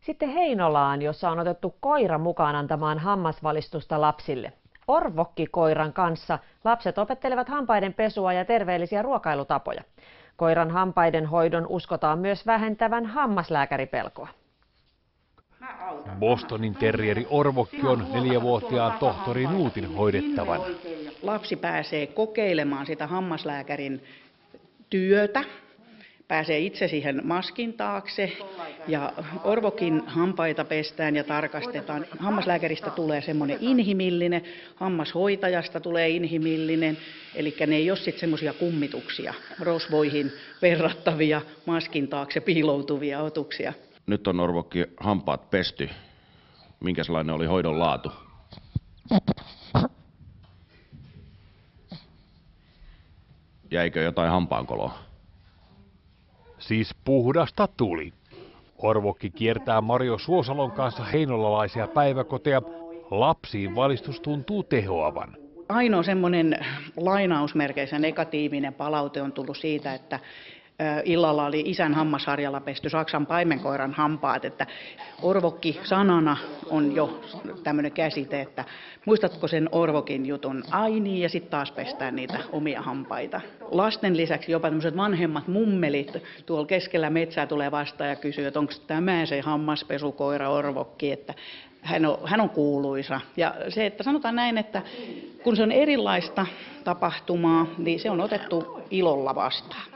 Sitten Heinolaan, jossa on otettu koira mukaan antamaan hammasvalistusta lapsille. Orvokki-koiran kanssa lapset opettelevat hampaiden pesua ja terveellisiä ruokailutapoja. Koiran hampaiden hoidon uskotaan myös vähentävän hammaslääkäripelkoa. Bostonin terrieri Orvokki on 4-vuotiaan tohtori Nuutin hoidettavana. Lapsi pääsee kokeilemaan sitä hammaslääkärin työtä, pääsee itse siihen maskin taakse ja Orvokin hampaita pestään ja tarkastetaan. Hammaslääkäristä tulee semmoinen inhimillinen, hammashoitajasta tulee inhimillinen, eli ne ei ole sitten semmoisia kummituksia, rosvoihin verrattavia, maskin taakse piiloutuvia otuksia. Nyt on Orvokki hampaat pesty. Minkälainen oli hoidon laatu? Jäikö jotain hampaankoloa? Siis puhdasta tuli. Orvokki kiertää Mario Suosalon kanssa heinolalaisia päiväkoteja. Lapsiin valistus tuntuu tehoavan. Ainoa semmoinen lainausmerkeissä negatiivinen palaute on tullut siitä, että illalla oli isän hammasharjalla pesty Saksan paimenkoiran hampaat, että Orvokki sanana on jo tämmöinen käsite, että muistatko sen Orvokin jutun? Ai niin, ja sitten taas pestään niitä omia hampaita. Lasten lisäksi jopa tämmöiset vanhemmat mummelit tuolla keskellä metsää tulee vastaan ja kysyy, että onko tämä se hammaspesukoira Orvokki, että hän on kuuluisa. Ja se, että sanotaan näin, että kun se on erilaista tapahtumaa, niin se on otettu ilolla vastaan.